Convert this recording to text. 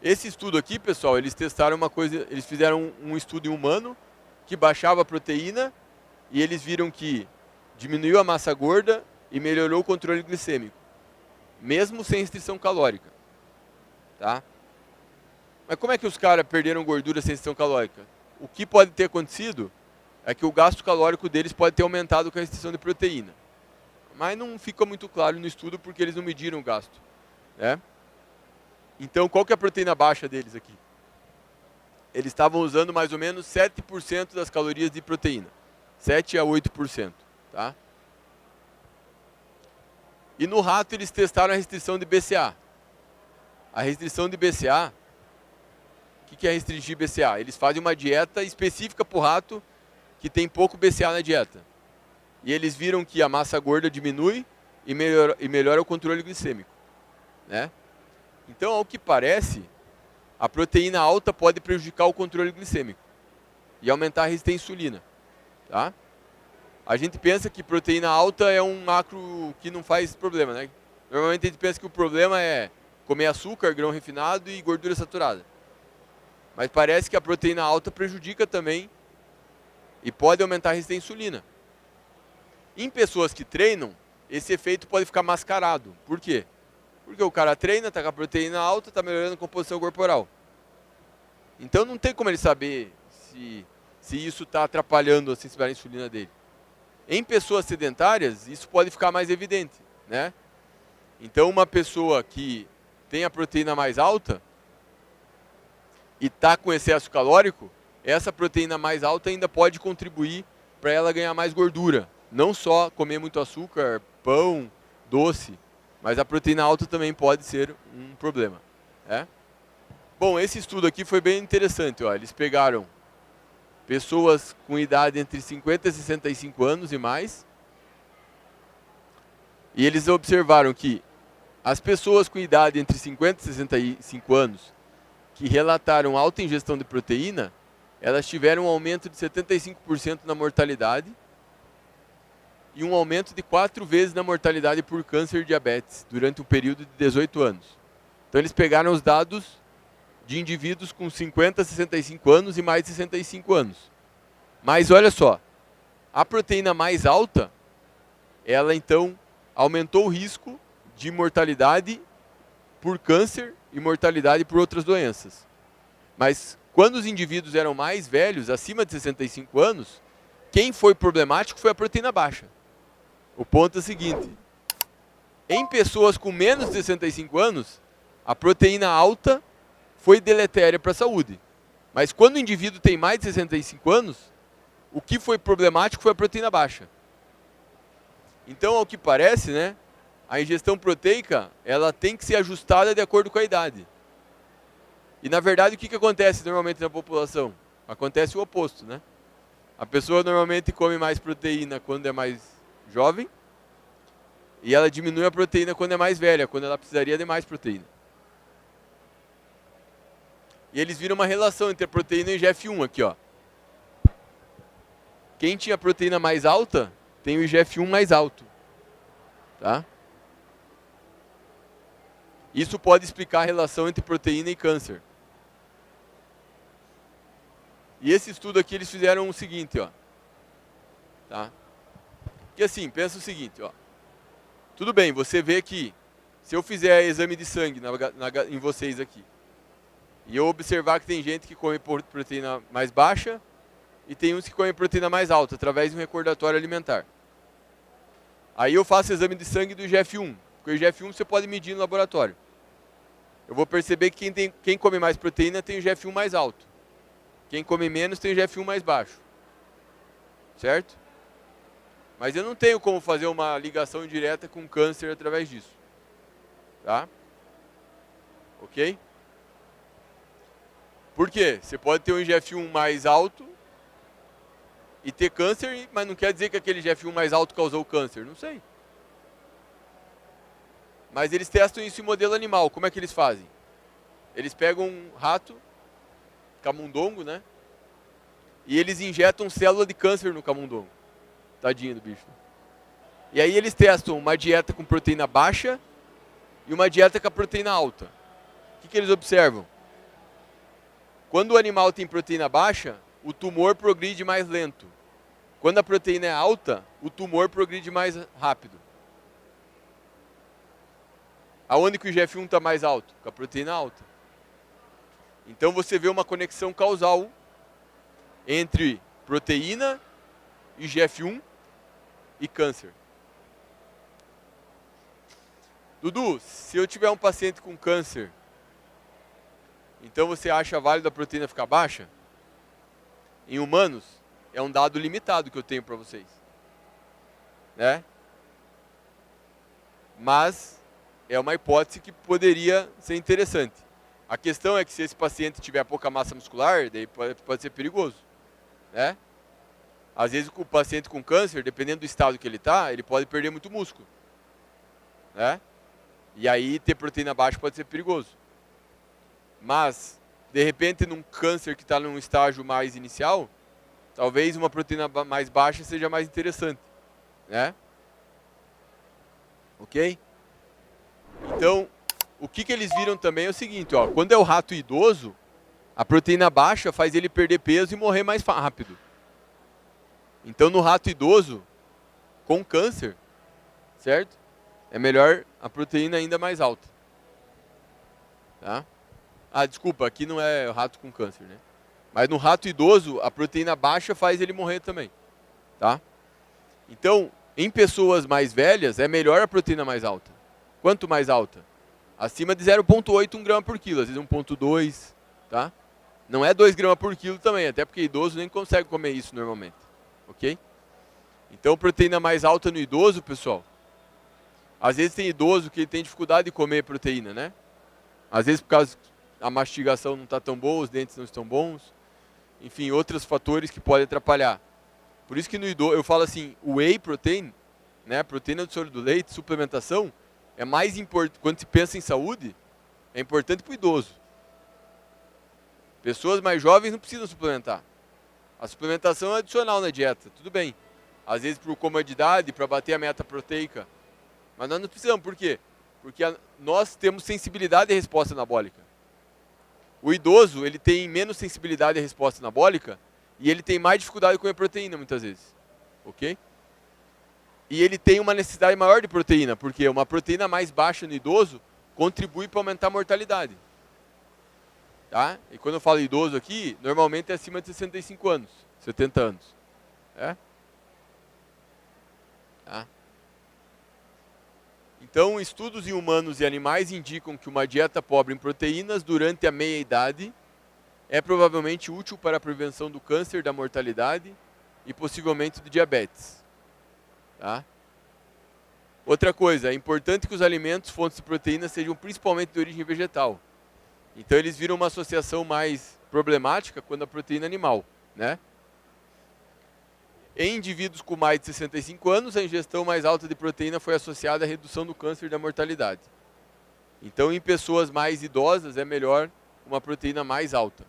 Esse estudo aqui, pessoal, eles testaram uma coisa, eles fizeram um estudo em humano que baixava a proteína e eles viram que diminuiu a massa gorda e melhorou o controle glicêmico, mesmo sem restrição calórica, tá? Mas como é que os caras perderam gordura sem restrição calórica? O que pode ter acontecido é que o gasto calórico deles pode ter aumentado com a restrição de proteína. Mas não fica muito claro no estudo porque eles não mediram o gasto, né? Então, qual que é a proteína baixa deles aqui? Eles estavam usando mais ou menos 7% das calorias de proteína. 7 a 8%, tá? E no rato eles testaram a restrição de BCA. A restrição de BCA, o que é restringir BCA? Eles fazem uma dieta específica para o rato que tem pouco BCA na dieta. E eles viram que a massa gorda diminui e melhora o controle glicêmico, né? Então, ao que parece, a proteína alta pode prejudicar o controle glicêmico e aumentar a resistência à insulina, tá? A gente pensa que proteína alta é um macro que não faz problema, né? Normalmente a gente pensa que o problema é comer açúcar, grão refinado e gordura saturada. Mas parece que a proteína alta prejudica também e pode aumentar a resistência à insulina. Em pessoas que treinam, esse efeito pode ficar mascarado. Por quê? Porque o cara treina, está com a proteína alta, está melhorando a composição corporal. Então não tem como ele saber se isso está atrapalhando a sensibilidade à insulina dele. Em pessoas sedentárias, isso pode ficar mais evidente, né? Então uma pessoa que tem a proteína mais alta e está com excesso calórico, essa proteína mais alta ainda pode contribuir para ela ganhar mais gordura. Não só comer muito açúcar, pão, doce, mas a proteína alta também pode ser um problema, né? Bom, esse estudo aqui foi bem interessante. Ó. Eles pegaram pessoas com idade entre 50 e 65 anos e mais, e eles observaram que as pessoas com idade entre 50 e 65 anos que relataram alta ingestão de proteína, elas tiveram um aumento de 75% na mortalidade e um aumento de 4 vezes na mortalidade por câncer e diabetes durante um período de 18 anos. Então eles pegaram os dados de indivíduos com 50 a 65 anos e mais de 65 anos. Mas olha só, a proteína mais alta, ela então aumentou o risco de mortalidade por câncer e mortalidade por outras doenças. Mas quando os indivíduos eram mais velhos, acima de 65 anos, quem foi problemático foi a proteína baixa. O ponto é o seguinte, em pessoas com menos de 65 anos, a proteína alta foi deletéria para a saúde. Mas quando o indivíduo tem mais de 65 anos, o que foi problemático foi a proteína baixa. Então, ao que parece, né, a ingestão proteica ela tem que ser ajustada de acordo com a idade. E, na verdade, o que acontece normalmente na população? Acontece o oposto, né? A pessoa normalmente come mais proteína quando é mais jovem e ela diminui a proteína quando é mais velha, quando ela precisaria de mais proteína. E eles viram uma relação entre a proteína e o IGF-1 aqui, ó. Quem tinha proteína mais alta tem o IGF-1 mais alto, tá? Isso pode explicar a relação entre proteína e câncer. E esse estudo aqui eles fizeram o seguinte, ó. Tá? Que assim, pensa o seguinte, ó. Tudo bem, você vê que se eu fizer exame de sangue em vocês aqui, e eu observar que tem gente que come proteína mais baixa e tem uns que comem proteína mais alta, através de um recordatório alimentar. Aí eu faço exame de sangue do IGF-1, porque o IGF-1 você pode medir no laboratório. Eu vou perceber que quem come mais proteína tem o IGF-1 mais alto. Quem come menos tem o IGF-1 mais baixo. Certo? Mas eu não tenho como fazer uma ligação direta com câncer através disso. Tá? Ok? Por quê? Você pode ter um IGF-1 mais alto e ter câncer, mas não quer dizer que aquele IGF-1 mais alto causou câncer. Não sei. Mas eles testam isso em modelo animal. Como é que eles fazem? Eles pegam um rato, camundongo, né? E eles injetam célula de câncer no camundongo. Tadinho do bicho. E aí eles testam uma dieta com proteína baixa e uma dieta com a proteína alta. O que eles observam? Quando o animal tem proteína baixa, o tumor progride mais lento. Quando a proteína é alta, o tumor progride mais rápido. Aonde que o IGF-1 está mais alto? Com a proteína alta. Então você vê uma conexão causal entre proteína, IGF-1 e câncer. Dudu, se eu tiver um paciente com câncer, então você acha válido a proteína ficar baixa? Em humanos, é um dado limitado que eu tenho para vocês. Né? Mas é uma hipótese que poderia ser interessante. A questão é que se esse paciente tiver pouca massa muscular, daí pode ser perigoso. Né? Às vezes o paciente com câncer, dependendo do estado que ele está, ele pode perder muito músculo. Né? E aí ter proteína baixa pode ser perigoso. Mas, de repente, num câncer que está num estágio mais inicial, talvez uma proteína mais baixa seja mais interessante. Né? Ok? Então, o que eles viram também é o seguinte, ó, quando é o rato idoso, a proteína baixa faz ele perder peso e morrer mais rápido. Então, no rato idoso, com câncer, certo? É melhor a proteína ainda mais alta. Tá? Ah, desculpa, aqui não é o rato com câncer, né? Mas no rato idoso, a proteína baixa faz ele morrer também. Tá? Então, em pessoas mais velhas, é melhor a proteína mais alta. Quanto mais alta? Acima de 0,8 1 grama por quilo, às vezes 1,2, tá? Não é 2 gramas por quilo também, até porque idoso nem consegue comer isso normalmente, ok? Então, proteína mais alta no idoso, pessoal, às vezes tem idoso que tem dificuldade de comer proteína, né? Às vezes por causa a mastigação não está tão boa, os dentes não estão bons, enfim, outros fatores que podem atrapalhar. Por isso que no idoso, eu falo assim, o whey protein, né, proteína do soro do leite, suplementação, é mais importante, quando se pensa em saúde, é importante para o idoso. Pessoas mais jovens não precisam suplementar. A suplementação é adicional na dieta, tudo bem. Às vezes por comodidade, para bater a meta proteica. Mas nós não precisamos, por quê? Porque nós temos sensibilidade à resposta anabólica. O idoso, ele tem menos sensibilidade à resposta anabólica e ele tem mais dificuldade de comer proteína muitas vezes. Ok? E ele tem uma necessidade maior de proteína, porque uma proteína mais baixa no idoso contribui para aumentar a mortalidade. Tá? E quando eu falo idoso aqui, normalmente é acima de 65 anos, 70 anos. É? Tá? Então, estudos em humanos e animais indicam que uma dieta pobre em proteínas durante a meia-idade é provavelmente útil para a prevenção do câncer, da mortalidade e possivelmente do diabetes. Tá? Outra coisa, é importante que os alimentos, fontes de proteína, sejam principalmente de origem vegetal. Então eles viram uma associação mais problemática quando a proteína animal, né? Em indivíduos com mais de 65 anos, a ingestão mais alta de proteína foi associada à redução do câncer e da mortalidade. Então, em pessoas mais idosas, é melhor uma proteína mais alta.